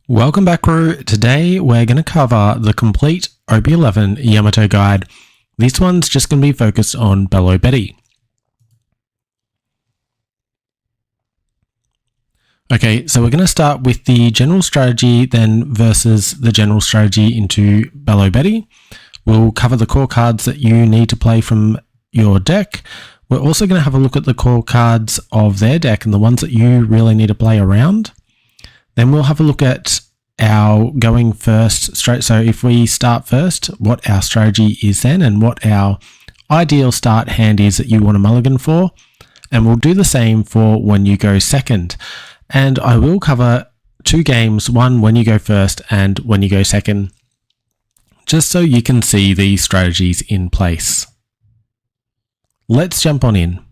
Welcome back, crew. Today we're going to cover the complete OP11 Yamato guide. This one's just going to be focused on Belo Betty. Okay, so we're going to start with the general strategy then versus the general strategy into Belo Betty. We'll cover the core cards that you need to play from your deck. We're also going to have a look at the core cards of their deck and the ones that you really need to play around. Then we'll have a look at our going first straight. So if we start first, what our strategy is then and what our ideal start hand is that you want to mulligan for. And we'll do the same for when you go second. And I will cover two games, one when you go first and when you go second, just so you can see these strategies in place. Let's jump on in.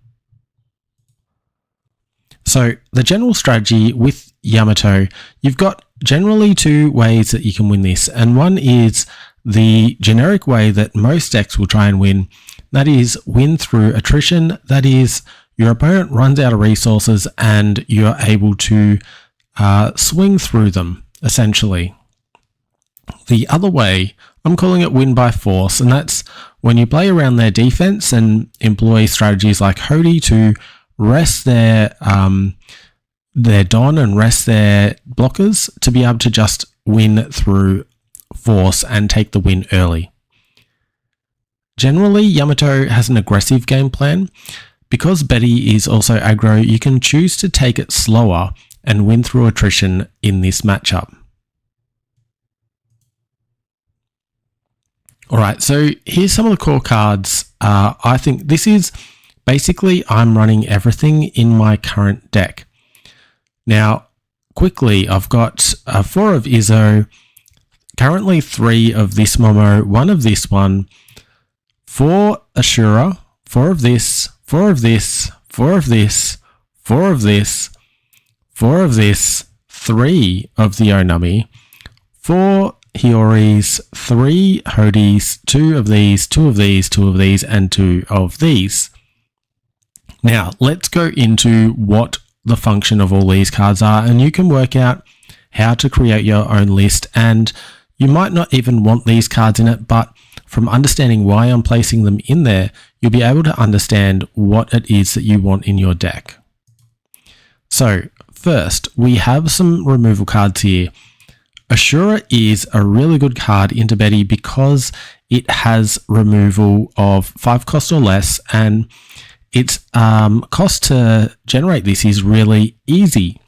So the general strategy with Yamato, you've got generally two ways that you can win this. And one is the generic way that most decks will try and win. That is win through attrition. That is your opponent runs out of resources and you're able to swing through them, essentially. The other way, I'm calling it win by force. And that's when you play around their defense and employ strategies like Hody to rest their Don and rest their blockers to be able to just win through force and take the win early. Generally, Yamato has an aggressive game plan. Because Betty is also aggro, you can choose to take it slower and win through attrition in this matchup. Alright, so here's some of the core cards. I think this is basically I'm running everything in my current deck. Now, quickly, I've got 4 of Izzo, currently 3 of this Momo, 1 of this one, 4 Ashura, 4 of this, 4 of this, 4 of this, 4 of this, 4 of this, 3 of the Onami, 4 Hioris, 3 Hodis, 2 of these, 2 of these, 2 of these, and 2 of these. Now, let's go into what the function of all these cards are, and you can work out how to create your own list. And you might not even want these cards in it, but from understanding why I'm placing them in there, you'll be able to understand what it is that you want in your deck. So first, we have some removal cards here. Ashura is a really good card into Betty because it has removal of 5 cost or less, and its cost to generate this is really easy.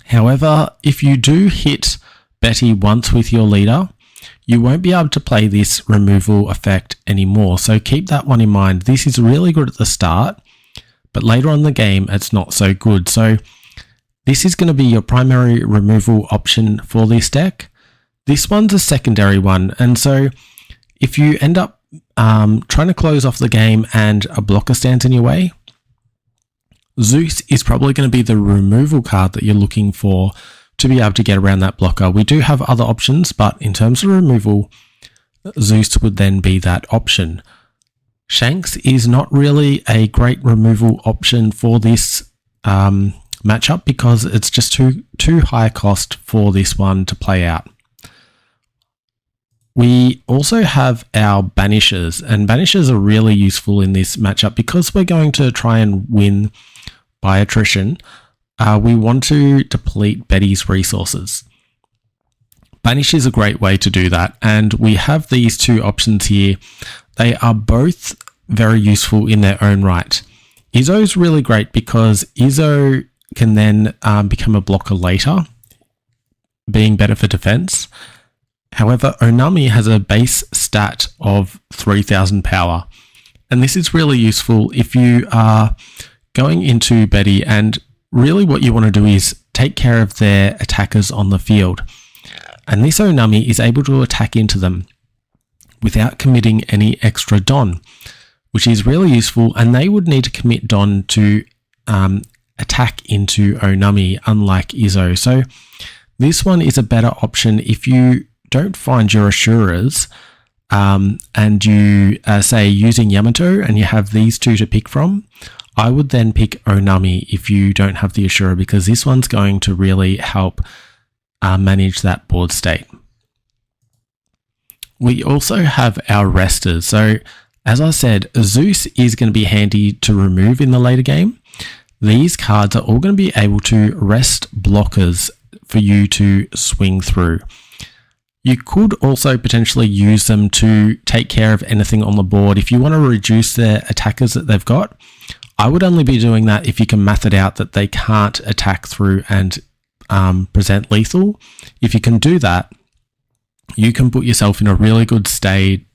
However, if you do hit Betty once with your leader, you won't be able to play this removal effect anymore. So keep that one in mind. This is really good at the start, but later on in the game, it's not so good. So this is going to be your primary removal option for this deck. This one's a secondary one. And so if you end up trying to close off the game and a blocker stands in your way, Zeus is probably going to be the removal card that you're looking for to be able to get around that blocker. We do have other options, but in terms of removal, Zeus would then be that option. Shanks is not really a great removal option for this matchup because it's just too high cost for this one to play out. We also have our banishers, and banishers are really useful in this matchup because we're going to try and win by attrition. We want to deplete Betty's resources. Banish is a great way to do that, and we have these two options here. They are both very useful in their own right. Izzo's really great because Izzo can then become a blocker later, being better for defense. However, Onami has a base stat of 3000 power, and this is really useful if you are going into Betty, and really what you want to do is take care of their attackers on the field. And this Onami is able to attack into them without committing any extra Don, which is really useful, and they would need to commit Don to attack into Onami, unlike Izzo. So this one is a better option if you don't find your Assuras and you say using Yamato and you have these two to pick from. I would then pick Onami if you don't have the Ashura, because this one's going to really help manage that board state. We also have our resters. So as I said, Zeus is going to be handy to remove in the later game. These cards are all going to be able to rest blockers for you to swing through. You could also potentially use them to take care of anything on the board. If you want to reduce their attackers that they've got, I would only be doing that if you can math it out that they can't attack through and present lethal. If you can do that, you can put yourself in a really good state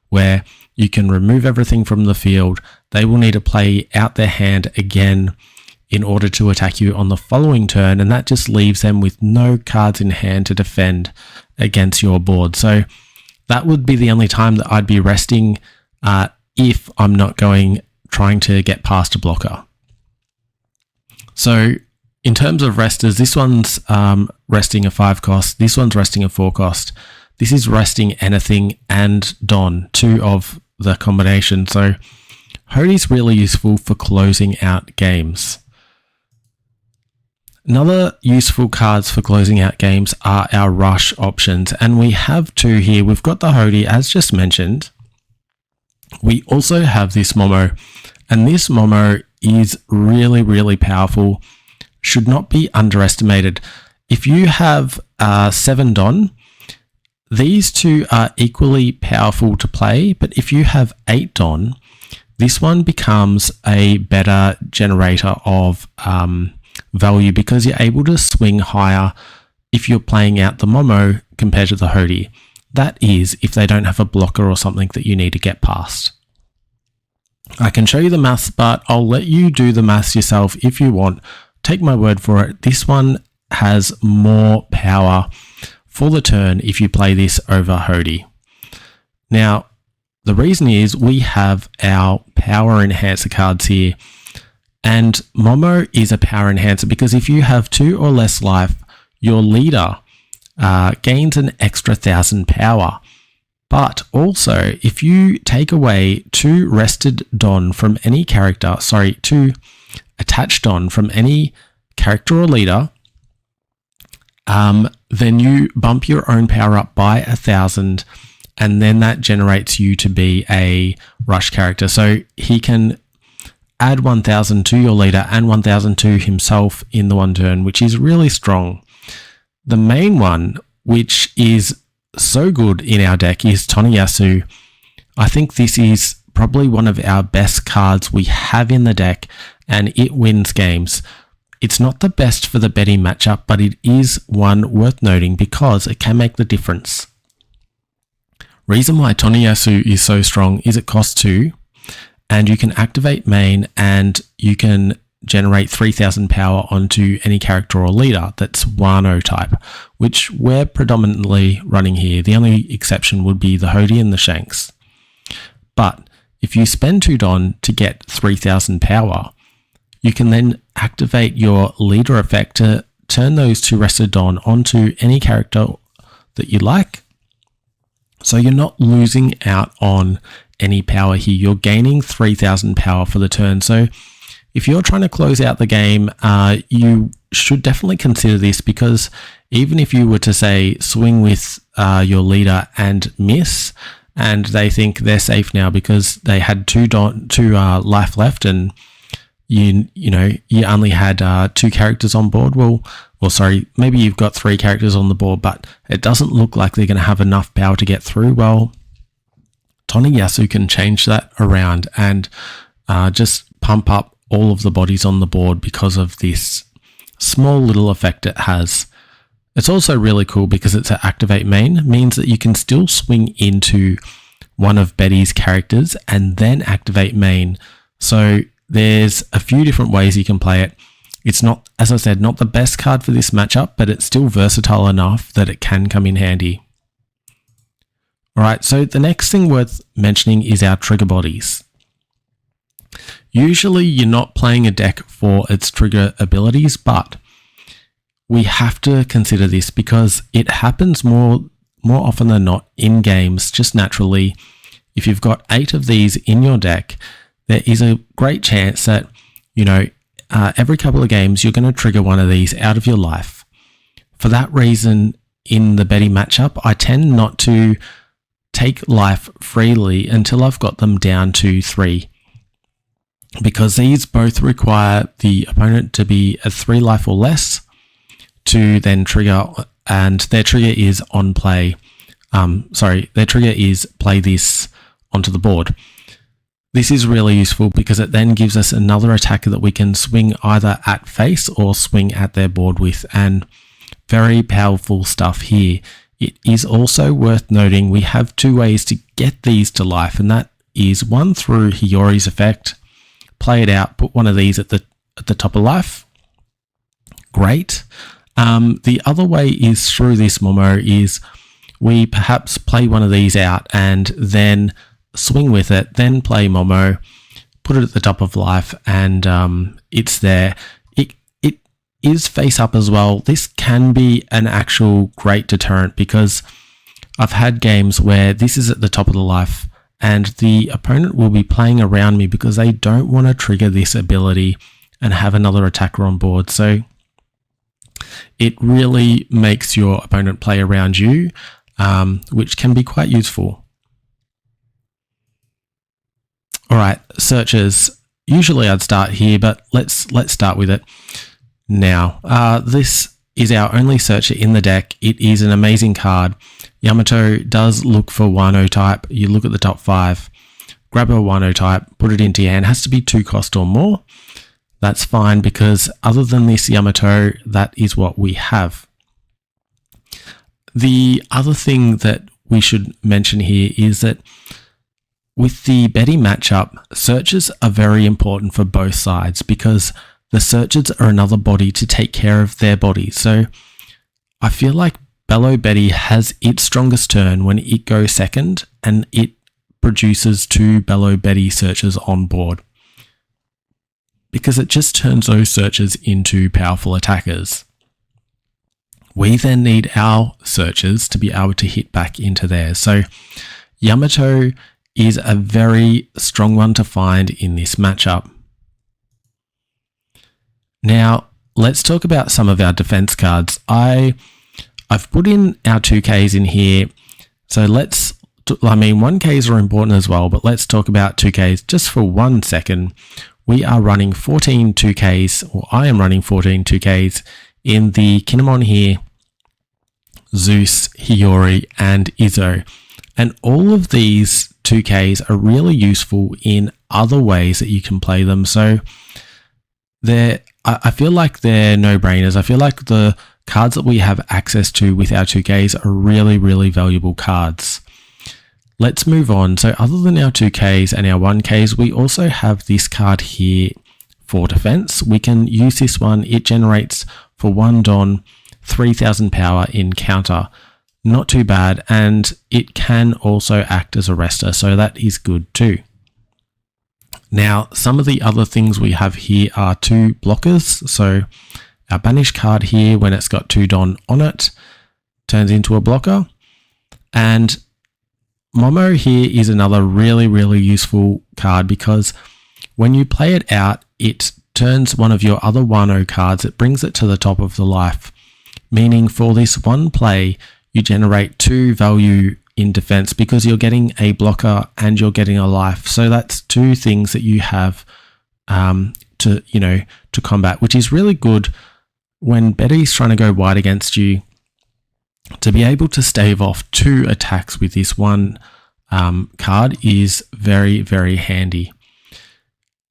where you can remove everything from the field. They will need to play out their hand again in order to attack you on the following turn, and that just leaves them with no cards in hand to defend against your board. So that would be the only time that I'd be resting if I'm not trying to get past a blocker. So in terms of resters, this one's resting a 5 cost, this one's resting a 4 cost. This is resting anything and Don, 2 of the combination. So Hody's really useful for closing out games. Another useful cards for closing out games are our rush options, and we have 2 here. We've got the Hody, as just mentioned. We also have this Momo, and this Momo is really, really powerful. Should not be underestimated. If you have 7 Don, these 2 are equally powerful to play, but if you have 8 Don, this one becomes a better generator of value because you're able to swing higher if you're playing out the Momo compared to the Hody. That is, if they don't have a blocker or something that you need to get past. I can show you the maths, but I'll let you do the maths yourself if you want. Take my word for it. This one has more power for the turn if you play this over Hody. Now, the reason is we have our power enhancer cards here, and Momo is a power enhancer because if you have 2 or less life, your leader gains an extra 1,000 power. But also, if you take away 2 rested Don from any character, 2 attached Don from any character or leader, then you bump your own power up by 1,000, and then that generates you to be a rush character. So he can add 1,000 to your leader and 1,000 to himself in the one turn, which is really strong. The main one, which is so good in our deck, is Toniyasu. I think this is probably one of our best cards we have in the deck, and it wins games. It's not the best for the Betty matchup, but it is one worth noting because it can make the difference. Reason why Toniyasu is so strong is it costs 2, and you can activate main and you can generate 3,000 power onto any character or leader that's Wano type, which we're predominantly running here. The only exception would be the Hody and the Shanks. But if you spend 2 Don to get 3,000 power, you can then activate your leader effect to turn those 2 rested Don onto any character that you like. So you're not losing out on any power here. You're gaining 3,000 power for the turn. So if you're trying to close out the game, you should definitely consider this, because even if you were to say swing with your leader and miss, and they think they're safe now because they had 2 life left, and you only had 2 characters on board. Maybe you've got 3 characters on the board, but it doesn't look like they're going to have enough power to get through. Well, Toniyasu can change that around and just pump up all of the bodies on the board because of this small little effect it has. It's also really cool because it's an activate main, means that you can still swing into one of Betty's characters and then activate main. So there's a few different ways you can play it. It's not, as I said, not the best card for this matchup, but it's still versatile enough that it can come in handy. Alright, so the next thing worth mentioning is our trigger bodies. Usually you're not playing a deck for its trigger abilities, but we have to consider this because it happens more often than not in games, just naturally. If you've got 8 of these in your deck, there is a great chance that, every couple of games you're going to trigger one of these out of your life. For that reason, in the Betty matchup, I tend not to take life freely until I've got them down to 3. Because these both require the opponent to be at 3 life or less to then trigger, and their trigger is on play. Their trigger is play this onto the board. This is really useful because it then gives us another attacker that we can swing either at face or swing at their board with, and very powerful stuff here. It is also worth noting we have 2 ways to get these to life, and that is one through Hiyori's effect. Play it out, put one of these at the top of life. Great. The other way is through this Momo is we perhaps play one of these out and then swing with it, then play Momo, put it at the top of life, and it's there. It is face up as well. This can be an actual great deterrent because I've had games where this is at the top of the life and the opponent will be playing around me because they don't want to trigger this ability and have another attacker on board. So it really makes your opponent play around you, which can be quite useful. All right, searches. Usually I'd start here, but let's start with it now. This is our only searcher in the deck. It is an amazing card. Yamato does look for Wano type. You look at the top 5, grab a Wano type, put it into your hand. It has to be 2 cost or more. That's fine because other than this Yamato, that is what we have. The other thing that we should mention here is that with the Betty matchup, searches are very important for both sides because the searches are another body to take care of their body. So I feel like Belo Betty has its strongest turn when it goes second and it produces 2 Belo Betty searches on board, because it just turns those searches into powerful attackers. We then need our searches to be able to hit back into theirs. So Yamato is a very strong one to find in this matchup. Now, let's talk about some of our defense cards. I've put in our 2Ks in here. So 1Ks are important as well, but let's talk about 2Ks just for 1 second. We are running 14 2Ks, or I am running 14 2Ks in the Kinemon here, Zeus, Hiyori, and Izzo. And all of these 2Ks are really useful in other ways that you can play them. So I feel like they're no-brainers. I feel like the cards that we have access to with our 2Ks are really, really valuable cards. Let's move on. So other than our 2Ks and our 1Ks, we also have this card here for defense. We can use this one. It generates for 1 Don 3000 power in counter. Not too bad, and it can also act as a rester, so that is good too. Now, some of the other things we have here are 2 blockers. So our banish card here, when it's got 2 Don on it, turns into a blocker. And Momo here is another really, really useful card because when you play it out, it turns one of your other Wano cards, it brings it to the top of the life, meaning for this one play, you generate 2 value in defense because you're getting a blocker and you're getting a life. So that's 2 things that you have to combat, which is really good when Betty's trying to go wide against you. To be able to stave off 2 attacks with this one card is very, very handy.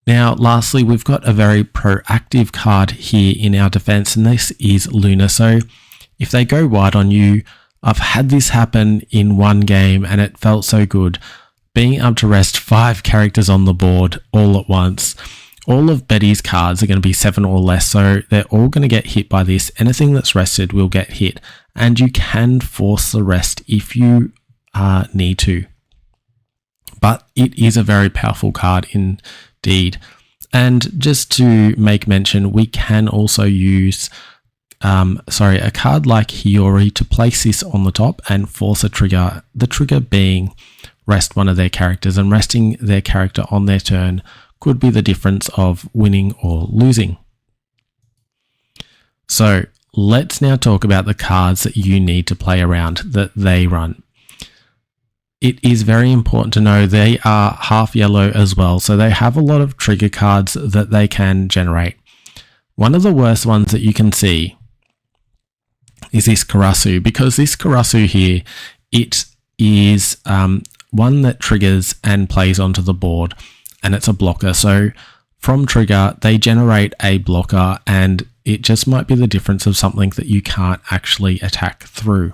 Now, lastly, we've got a very proactive card here in our defense, and this is Luna. So if they go wide on you, I've had this happen in one game and it felt so good. Being able to rest 5 characters on the board all at once. All of Betty's cards are going to be 7 or less, so they're all going to get hit by this. Anything that's rested will get hit, and you can force the rest if you need to. But it is a very powerful card indeed. And just to make mention, we can also use a card like Hiyori to place this on the top and force a trigger. The trigger being rest one of their characters, and resting their character on their turn could be the difference of winning or losing. So let's now talk about the cards that you need to play around that they run. It is very important to know they are half yellow as well, so they have a lot of trigger cards that they can generate. One of the worst ones that you can see is this Karasu, because this Karasu here, it is one that triggers and plays onto the board, and it's a blocker. So from trigger, they generate a blocker, and it just might be the difference of something that you can't actually attack through.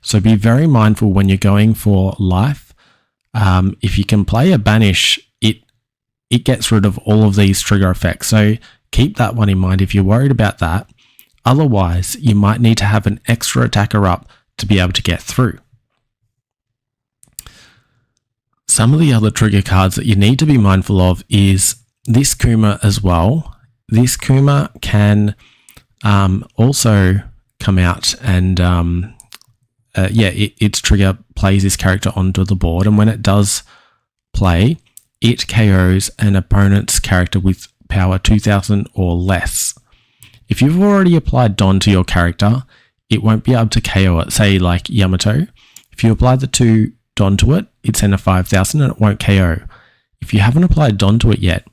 So be very mindful when you're going for life. If you can play a banish, it gets rid of all of these trigger effects. So keep that one in mind if you're worried about that. Otherwise, you might need to have an extra attacker up to be able to get through. Some of the other trigger cards that you need to be mindful of is this Kuma as well. This Kuma can also come out and its trigger plays this character onto the board, and when it does play, it KOs an opponent's character with power 2000 or less. If you've already applied Don to your character, it won't be able to KO it. Say like Yamato, if you apply the 2 Don to it, it's in a 5000 and it won't KO. If you haven't applied Don to it yet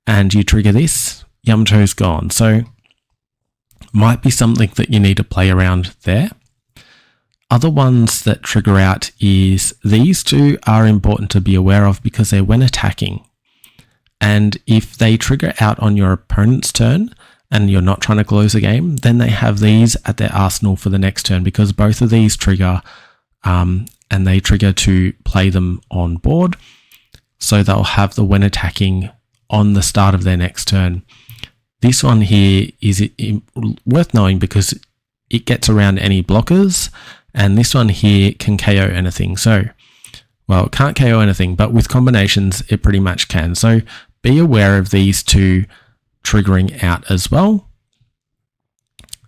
and you trigger this, Yamato's gone. So might be something that you need to play around there. Other ones that trigger out is these 2 are important to be aware of because they're when attacking. And if they trigger out on your opponent's turn and you're not trying to close the game, then they have these at their arsenal for the next turn, because both of these trigger and they trigger to play them on board. So they'll have the when attacking on the start of their next turn. This one here is worth knowing because it gets around any blockers. And this one here can KO anything. So, well, it can't KO anything, but with combinations, it pretty much can. So be aware of these 2 triggering out as well.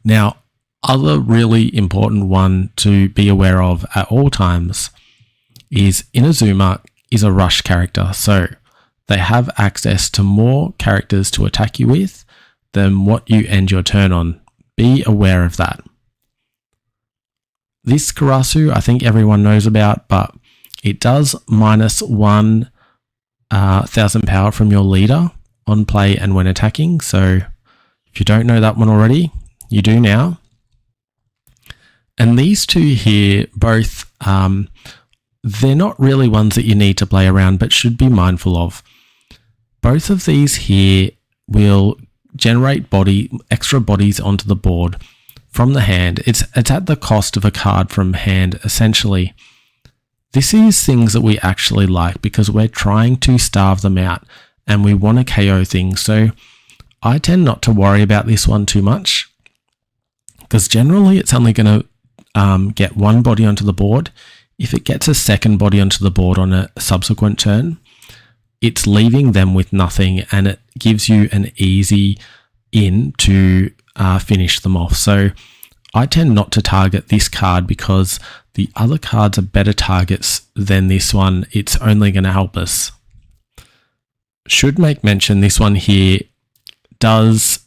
Now, other really important one to be aware of at all times is Inazuma is a rush character. So they have access to more characters to attack you with than what you end your turn on. Be aware of that. This Karasu, I think everyone knows about, but it does minus 1000 power from your leader on play and when attacking. So if you don't know that one already, you do now. And these 2 here, both, they're not really ones that you need to play around, but should be mindful of. Both of these here will generate extra bodies onto the board from the hand. It's at the cost of a card from hand, essentially. This is things that we actually like because we're trying to starve them out and we want to KO things. So I tend not to worry about this one too much because generally it's only going to get 1 body onto the board. If it gets a second body onto the board on a subsequent turn, it's leaving them with nothing and it gives you an easy in to finish them off. So I tend not to target this card because the other cards are better targets than this one. It's only going to help us. Should make mention this one here does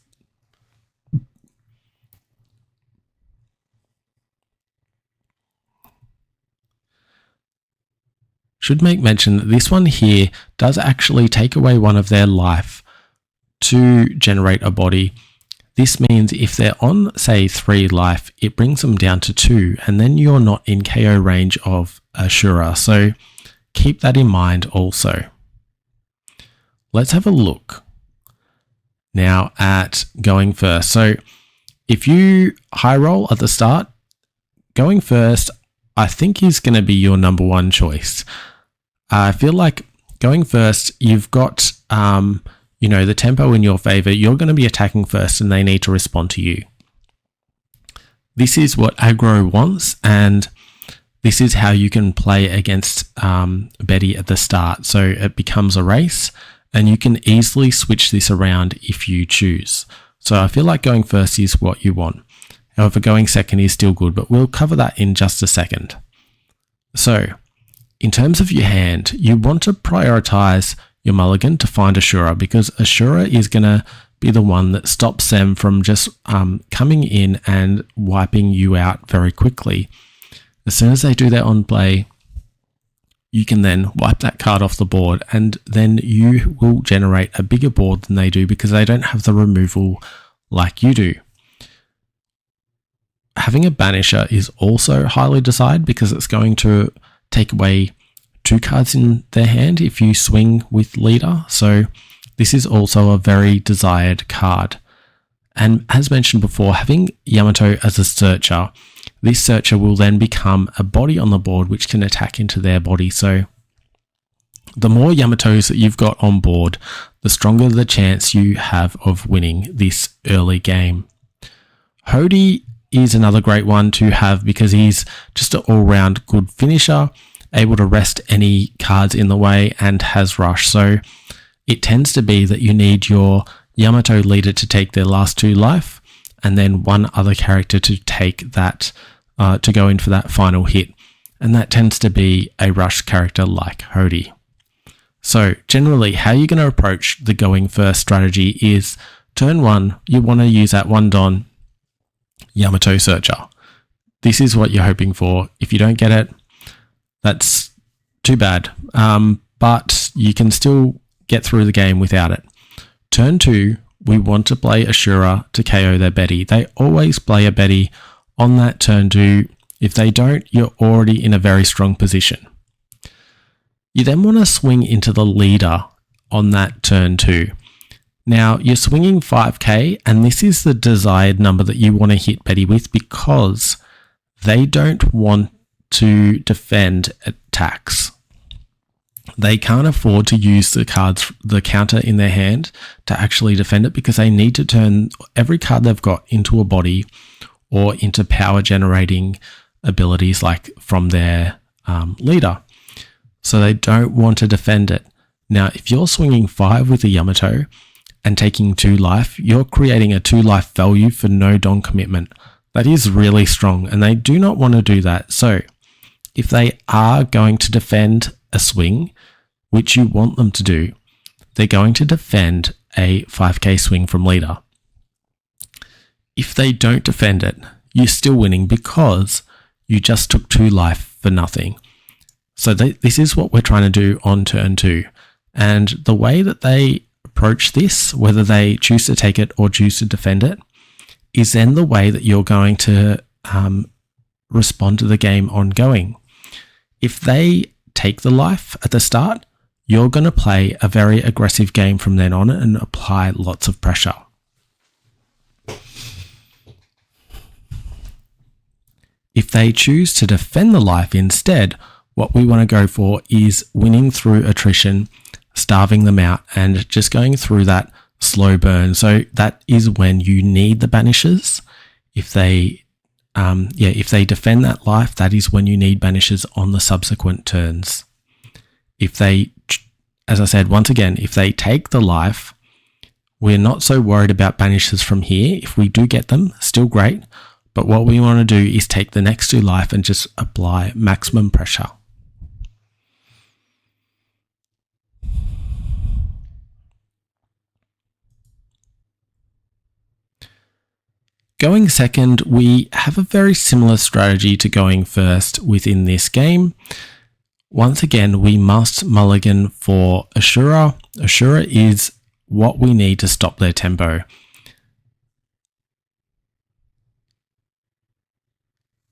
actually take away 1 of their life to generate a body. This means if they're on, say, 3 life, it brings them down to 2, and then you're not in KO range of Ashura. So keep that in mind also. Let's have a look now at going first. So if you high roll at the start, going first, I think is going to be your number 1 choice. I feel like going first, you've got the tempo in your favor. You're going to be attacking first and they need to respond to you. This is what aggro wants, and this is how you can play against Betty at the start. So it becomes a race and you can easily switch this around if you choose. So I feel like going first is what you want. However, going second is still good, but we'll cover that in just a second. So in terms of your hand, you want to prioritize your mulligan to find Ashura because Ashura is going to be the one that stops them from just coming in and wiping you out very quickly. As soon as they do that on play, you can then wipe that card off the board, and then you will generate a bigger board than they do because they don't have the removal like you do. Having a banisher is also highly desired because it's going to take away 2 cards in their hand if you swing with leader. So this is also a very desired card. And as mentioned before, having Yamato as a searcher, this searcher will then become a body on the board which can attack into their body. So the more Yamatos that you've got on board, the stronger the chance you have of winning this early game. Hody is another great one to have because he's just an all-round good finisher, able to rest any cards in the way, and has rush. So it tends to be that you need your Yamato leader to take their last 2 life, and then one other character to take that, to go in for that final hit. And that tends to be a rush character like Hody. So generally, how you're going to approach the going first strategy is turn 1, you want to use that 1 Don Yamato searcher. This is what you're hoping for. If you don't get it, that's too bad. But you can still get through the game without it. Turn 2, we want to play Ashura to KO their Betty. They always play a Betty on that turn 2. If they don't, you're already in a very strong position. You then want to swing into the leader on that turn 2. Now, you're swinging 5k, and this is the desired number that you want to hit Betty with because they don't want to defend attacks. They can't afford to use the counter in their hand to actually defend it because they need to turn every card they've got into a body or into power generating abilities like from their leader. So they don't want to defend it. Now, if you're swinging 5 with a Yamato and taking 2 life, you're creating a 2 life value for no Don commitment. That is really strong, and they do not want to do that. So if they are going to defend a swing, which you want them to do, they're going to defend a 5k swing from leader. If they don't defend it, you're still winning because you just took 2 life for nothing. So this is what we're trying to do on turn 2. And the way that they approach this, whether they choose to take it or choose to defend it, is then the way that you're going to respond to the game ongoing. If they take the life at the start, you're going to play a very aggressive game from then on and apply lots of pressure. If they choose to defend the life instead, what we want to go for is winning through attrition, starving them out, and just going through that slow burn. So that is when you need the banishes. If they defend that life, that is when you need banishes on the subsequent turns. If they, as I said, once again, if they take the life, we're not so worried about banishes from here. If we do get them, still great. But what we want to do is take the next 2 life and just apply maximum pressure. Going second, we have a very similar strategy to going first within this game. Once again, we must mulligan for Ashura. Ashura is what we need to stop their tempo.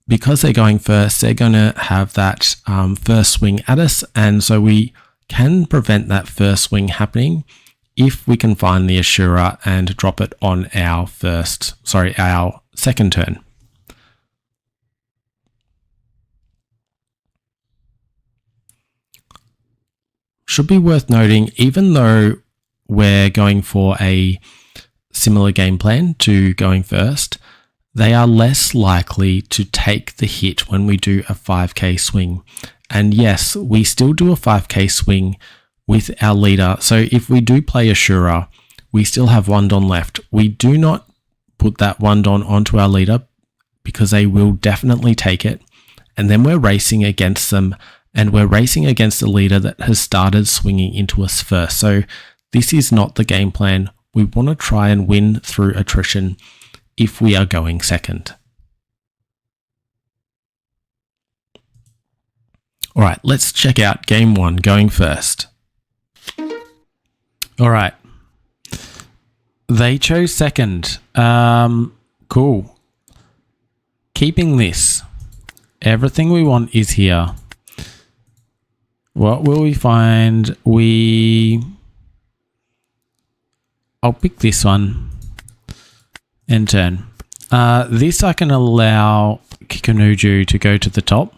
Because they're going first, they're going to have that first swing at us, and so we can prevent that first swing happening if we can find the Ashura and drop it on our second turn. Should be worth noting, even though we're going for a similar game plan to going first, they are less likely to take the hit when we do a 5k swing. And yes, we still do a 5k swing with our leader. So if we do play Ashura, we still have 1 Don left. We do not put that 1 Don onto our leader because they will definitely take it. And then we're racing against them, and we're racing against the leader that has started swinging into us first. So this is not the game plan We want to try and win through attrition if we are going second. All right, let's check out game 1 going first. All right. They chose second. Cool. Keeping this. Everything we want is here. What will we find? I'll pick this one and turn. This I can allow Kikunuju to go to the top.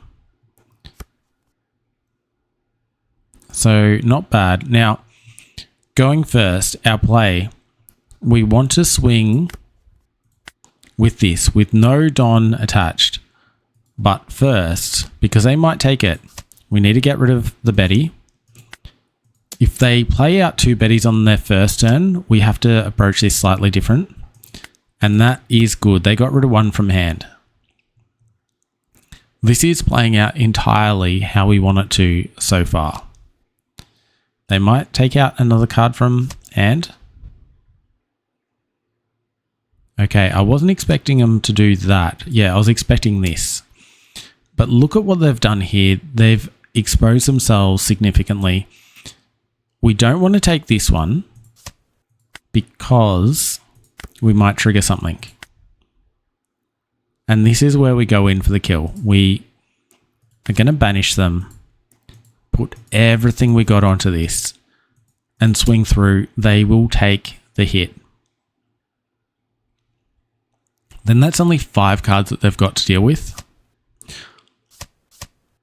So not bad. Now, going first, our play, we want to swing with this, with no Don attached. But first, because they might take it, we need to get rid of the Betty. If they play out 2 Bettys on their first turn, we have to approach this slightly different. And that is good. They got rid of 1 from hand. This is playing out entirely how we want it to so far. They might take out another card from hand. Okay, I wasn't expecting them to do that. Yeah, I was expecting this. But look at what they've done here. They've exposed themselves significantly. We don't want to take this one because we might trigger something. And this is where we go in for the kill. We are going to banish them. Put everything we got onto this and swing through. They will take the hit. Then that's only 5 cards that they've got to deal with.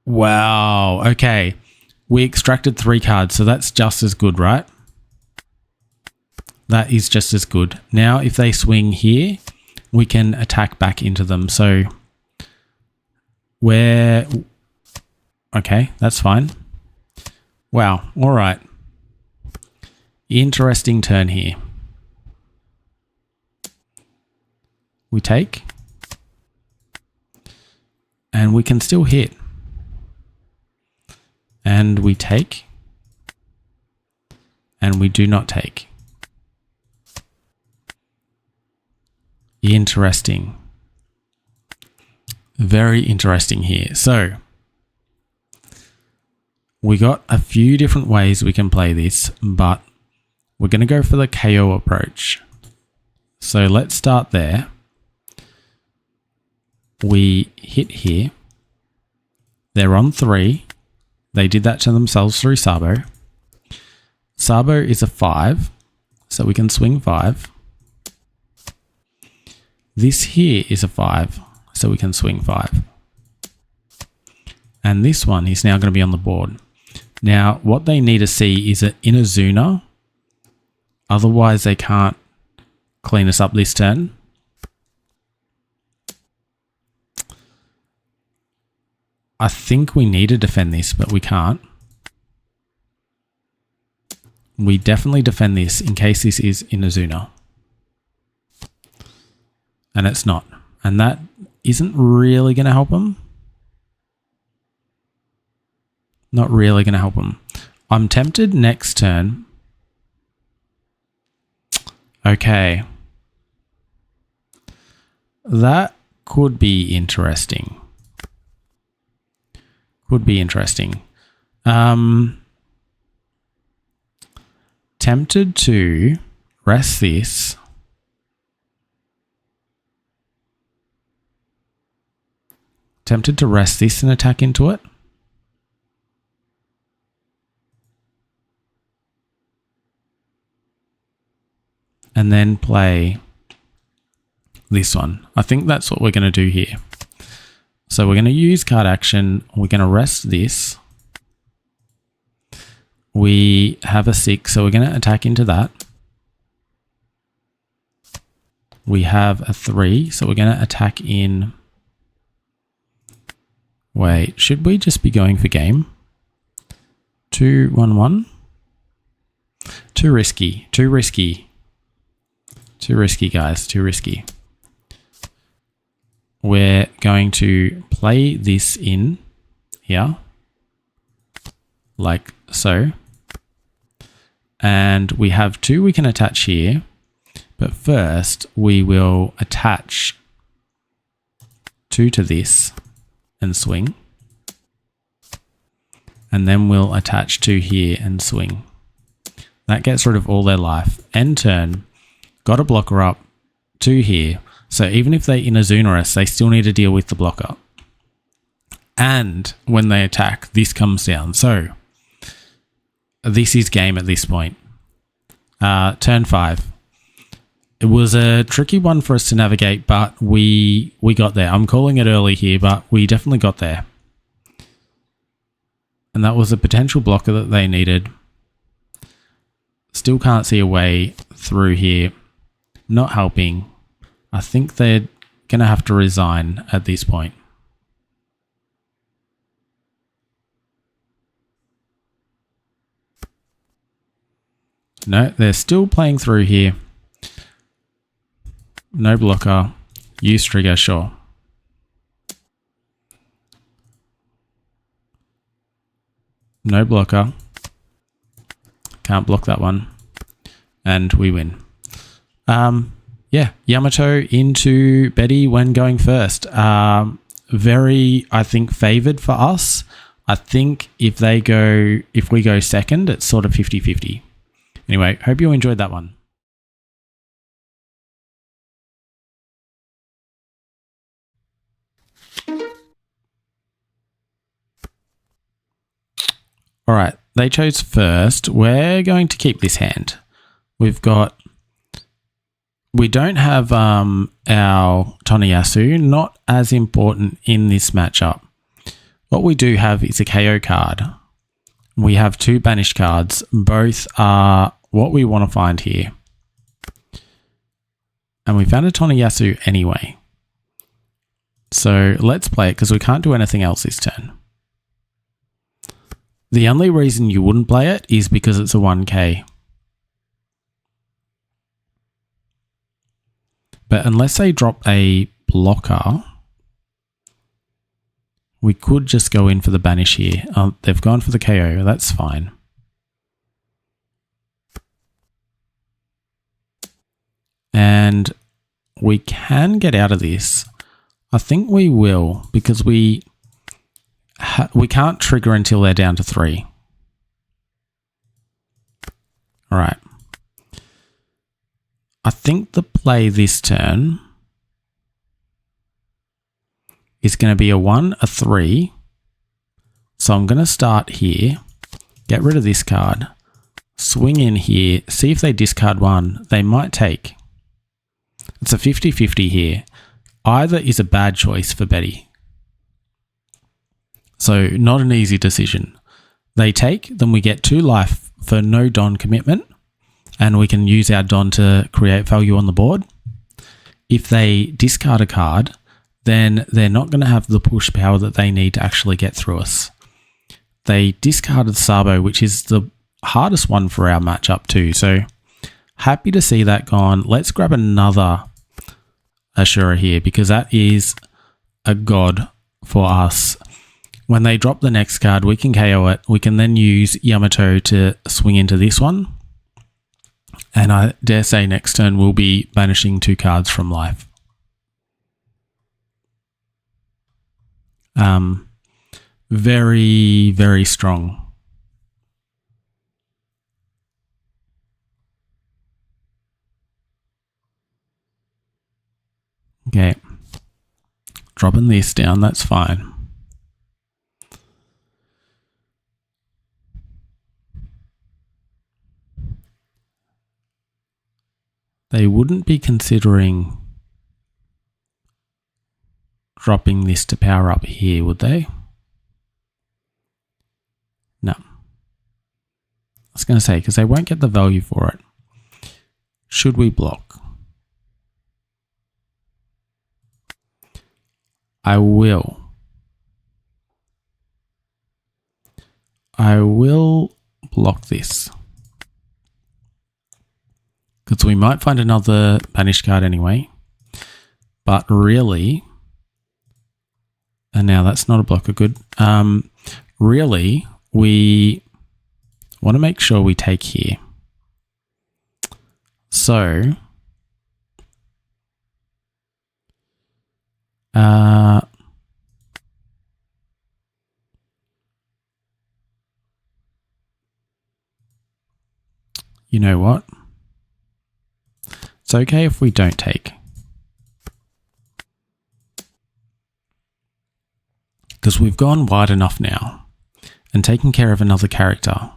Wow. Okay. We extracted 3 cards, so that's just as good, right? That is just as good. Now, if they swing here, we can attack back into them. So, okay, that's fine. Wow. All right. Interesting turn here. We take. And we can still hit. And we take. And we do not take. Interesting. Very interesting here. So, we got a few different ways we can play this, but we're going to go for the KO approach. So let's start there. We hit here. They're on 3. They did that to themselves through Sabo. Sabo is a 5, so we can swing 5. This here is a 5, so we can swing 5. And this one is now going to be on the board. Now, what they need to see is an Inazuna. Otherwise, they can't clean us up this turn. I think we need to defend this, but we can't. We definitely defend this in case this is Inazuna. And it's not. And that isn't really going to help them. Not really going to help them. I'm tempted next turn. Okay. That could be interesting. Could be interesting. Tempted to rest this. Tempted to rest this and attack into it. And then play this one. I think that's what we're going to do here. So we're going to use card action. We're going to rest this. We have a 6, so we're going to attack into that. We have a 3, so we're going to attack in. Wait, should we just be going for game? 2, 1, 1. Too risky. Too risky. Too risky, guys. Too risky. We're going to play this in here. Like so. And we have 2 we can attach here. But first, we will attach 2 to this and swing. And then we'll attach 2 here and swing. That gets rid of all their life. End turn, got a blocker up, 2 here. So even if they Inazuna us, they still need to deal with the blocker. And when they attack, this comes down. So this is game at this point. Turn 5. It was a tricky one for us to navigate, but we got there. I'm calling it early here, but we definitely got there. And that was a potential blocker that they needed. Still can't see a way through here. Not helping. I think they're going to have to resign at this point. No, they're still playing through here. No blocker. Use trigger, sure. No blocker. Can't block that one. And we win. Yeah, Yamato into Betty when going first. Very, I think, favored for us. I think if we go second, it's sort of 50-50. Anyway, hope you enjoyed that one. All right, they chose first. We're going to keep this hand. We don't have our Toniyasu, not as important in this matchup. What we do have is a KO card. We have 2 banished cards. Both are what we want to find here. And we found a Toniyasu anyway. So let's play it because we can't do anything else this turn. The only reason you wouldn't play it is because it's a 1k. But unless they drop a blocker, we could just go in for the banish here. They've gone for the KO, that's fine. And we can get out of this. I think we will, because we can't trigger until they're down to 3. All right. I think the play this turn is going to be a 1, a 3. So I'm going to start here, get rid of this card, swing in here, see if they discard 1. They might take. It's a 50-50 here. Either is a bad choice for Betty. So not an easy decision. They take, then we get 2 life for no Don commitment, and we can use our Don to create value on the board. If they discard a card, then they're not going to have the push power that they need to actually get through us. They discarded Sabo, which is the hardest one for our matchup too. So happy to see that gone. Let's grab another Ashura here because that is a god for us. When they drop the next card, we can KO it. We can then use Yamato to swing into this one. And I dare say next turn we'll be banishing 2 cards from life. Very, very strong. Okay. Dropping this down, that's fine. They wouldn't be considering dropping this to power up here, would they? No. I was going to say, because they won't get the value for it. Should we block? I will. I will block this. Because we might find another banished card anyway. But really, and now that's not a blocker, good. Really, we want to make sure we take here. So You know what? It's okay if we don't take. Because we've gone wide enough now and taken care of another character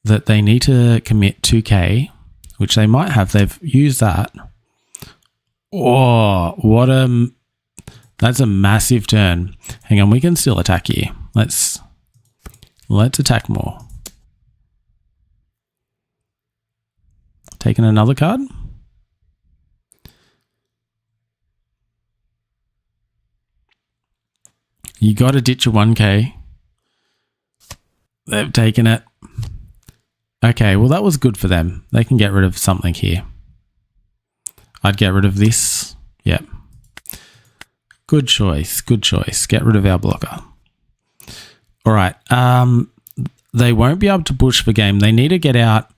that they need to commit 2k, which they might have. They've used that. Oh, that's a massive turn. Hang on, we can still attack here. Let's attack more. Taking another card. You got to ditch a 1k. They've taken it. Okay, well that was good for them. They can get rid of something here. I'd get rid of this. Yep. Good choice. Good choice. Get rid of our blocker. All right. They won't be able to push for game. They need to get out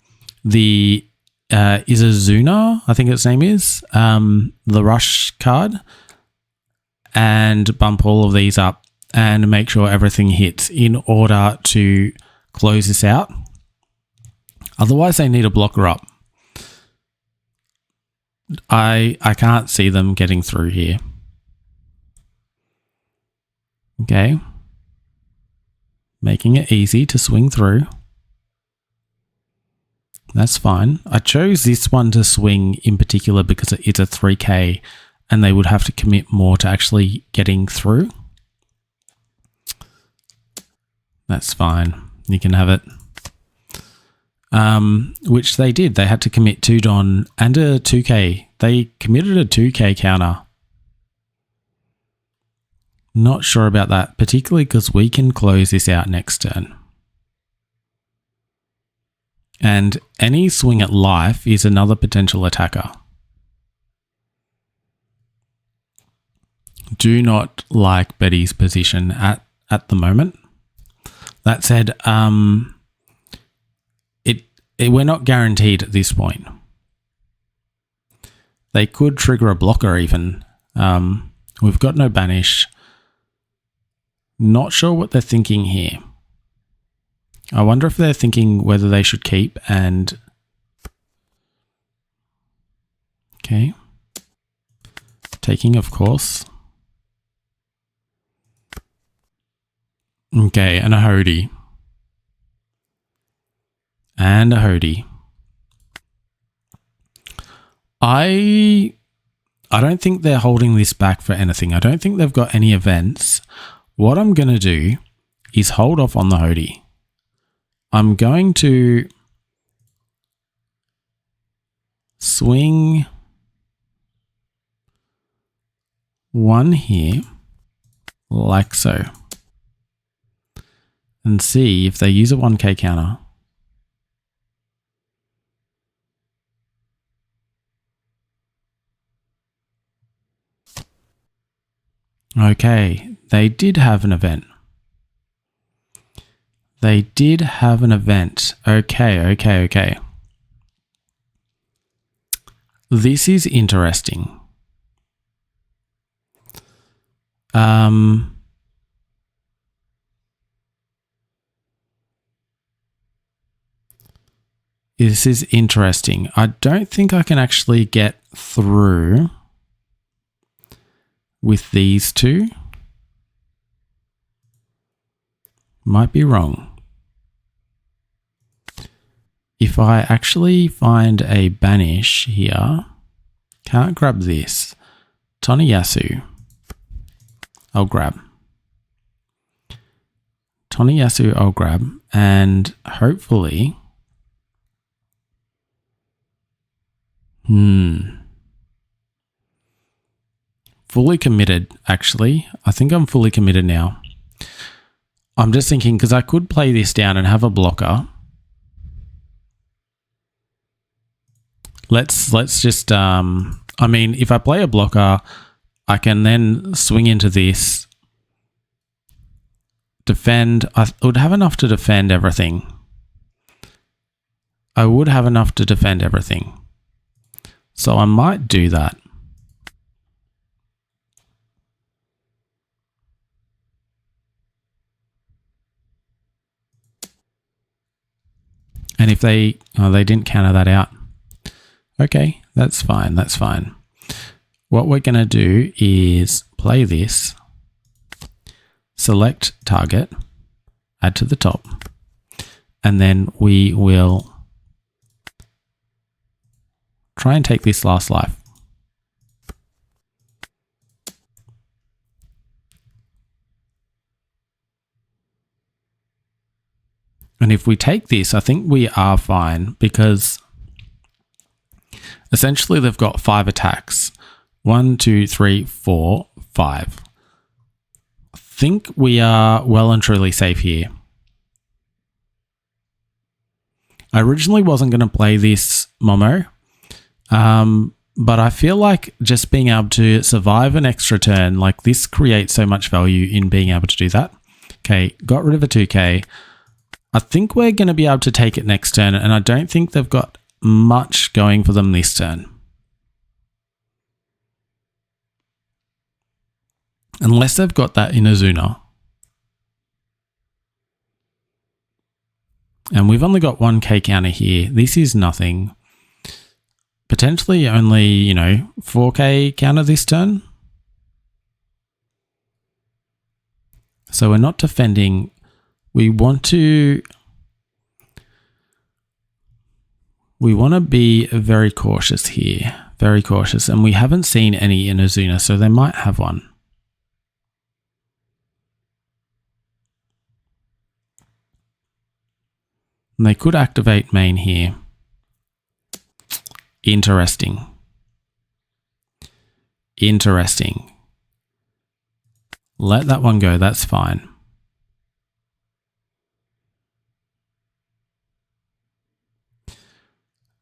the Izazuna, I think its name is, the rush card, and bump all of these up and make sure everything hits in order to close this out. Otherwise, they need a blocker up. I can't see them getting through here. Okay. Making it easy to swing through. That's fine. I chose this one to swing in particular because it's a 3k and they would have to commit more to actually getting through. That's fine. You can have it. Which they did. They had to commit 2 Don and a 2k. They committed a 2k counter. Not sure about that, particularly because we can close this out next turn. And any swing at life is another potential attacker. Do not like Betty's position at the moment. That said, we're not guaranteed at this point. They could trigger a blocker even. We've got no banish. Not sure what they're thinking here. I wonder if they're thinking whether they should keep and... Okay. Taking, of course. Okay, and a Hody. And a Hody. I don't think they're holding this back for anything. I don't think they've got any events. What I'm going to do is hold off on the Hody. I'm going to swing one here, like so, and see if they use a 1k counter. Okay, they did have an event. They did have an event. Okay. This is interesting. This is interesting. I don't think I can actually get through with these two. Might be wrong. If I actually find a banish here, can't grab this. Toniyasu, I'll grab. Toniyasu, I'll grab. And hopefully... Fully committed, actually. I think I'm fully committed now. I'm just thinking, because I could play this down and have a blocker. Let's just, I mean, if I play a blocker, I can then swing into this. Defend. I would have enough to defend everything. I would have enough to defend everything. So I might do that. And if they didn't counter that out. Okay, that's fine, that's fine. What we're going to do is play this, select target, add to the top, and then we will try and take this last life. And if we take this, I think we are fine because essentially they've got 5 attacks. 1, 2, 3, 4, 5. I think we are well and truly safe here. I originally wasn't going to play this Momo, but I feel like just being able to survive an extra turn, like this creates so much value in being able to do that. Okay, got rid of a 2k. I think we're going to be able to take it next turn, and I don't think they've got much going for them this turn. Unless they've got that Inazuna. And we've only got 1k counter here. This is nothing. Potentially only, 4k counter this turn. So we're not defending. We want to be very cautious here. Very cautious. And we haven't seen any Inazuna, so they might have one. And they could activate main here. Interesting. Interesting. Let that one go, that's fine.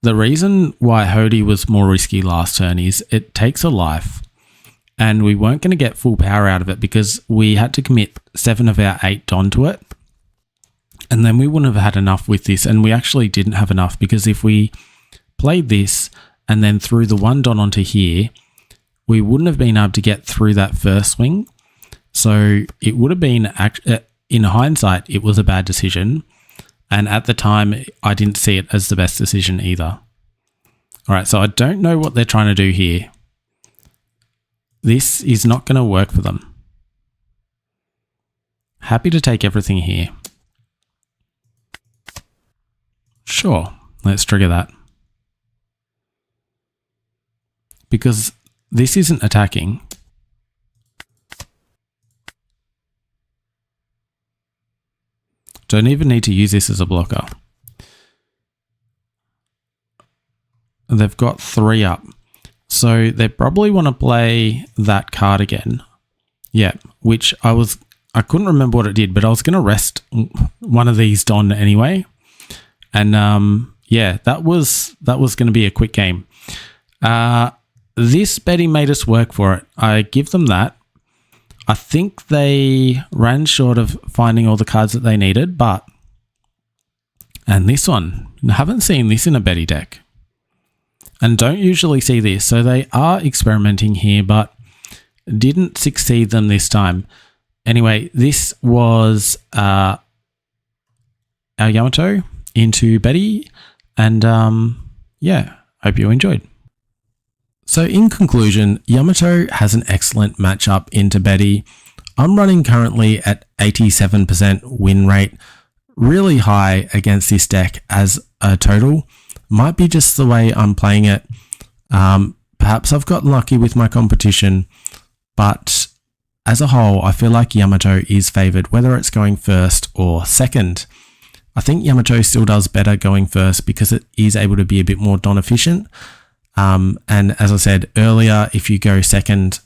The reason why Hody was more risky last turn is it takes a life and we weren't going to get full power out of it because we had to commit 7 of our 8 Don to it. And then we wouldn't have had enough with this, and we actually didn't have enough because if we played this and then threw the 1 Don onto here, we wouldn't have been able to get through that first swing. So it would have been, in hindsight, it was a bad decision. And at the time, I didn't see it as the best decision either. All right, so I don't know what they're trying to do here. This is not going to work for them. Happy to take everything here. Sure, let's trigger that. Because this isn't attacking. Don't even need to use this as a blocker. They've got 3 up. So they probably want to play that card again. Yeah, which I couldn't remember what it did, but I was going to rest one of these Don anyway. And yeah, that was going to be a quick game. This Betty made us work for it. I give them that. I think they ran short of finding all the cards that they needed, and this one, I haven't seen this in a Betty deck. And don't usually see this, so they are experimenting here, but didn't succeed them this time. Anyway, this was our Yamato into Betty, and yeah, hope you enjoyed. So in conclusion, Yamato has an excellent matchup into Betty. I'm running currently at 87% win rate, really high against this deck as a total. Might be just the way I'm playing it. Perhaps I've gotten lucky with my competition, but as a whole, I feel like Yamato is favored, whether it's going first or second. I think Yamato still does better going first because it is able to be a bit more Don efficient. And as I said earlier, if you go second,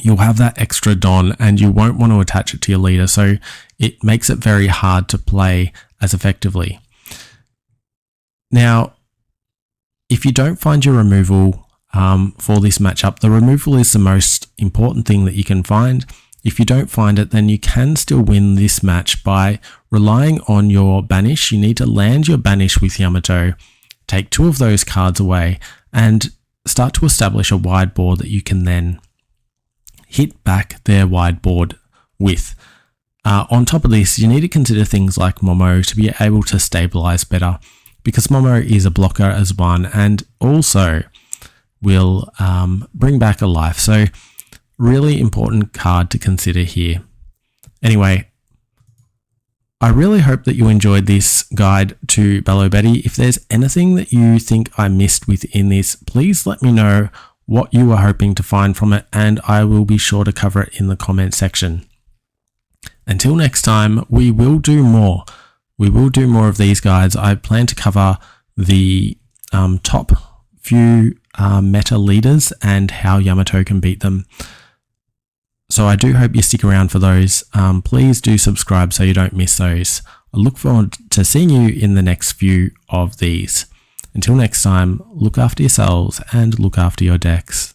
you'll have that extra Don and you won't want to attach it to your leader. So it makes it very hard to play as effectively. Now, if you don't find your removal for this matchup, the removal is the most important thing that you can find. If you don't find it, then you can still win this match by relying on your banish. You need to land your banish with Yamato, take 2 of those cards away, and start to establish a wide board that you can then hit back their wide board with. On top of this, you need to consider things like Momo to be able to stabilize better, because Momo is a blocker as one and also will bring back a life. So really important card to consider here. Anyway, I really hope that you enjoyed this guide to Belo Betty. If there's anything that you think I missed within this, please let me know what you were hoping to find from it, and I will be sure to cover it in the comment section. Until next time, we will do more. We will do more of these guides. I plan to cover the top few meta leaders and how Yamato can beat them. So I do hope you stick around for those. Please do subscribe so you don't miss those. I look forward to seeing you in the next few of these. Until next time, look after yourselves and look after your decks.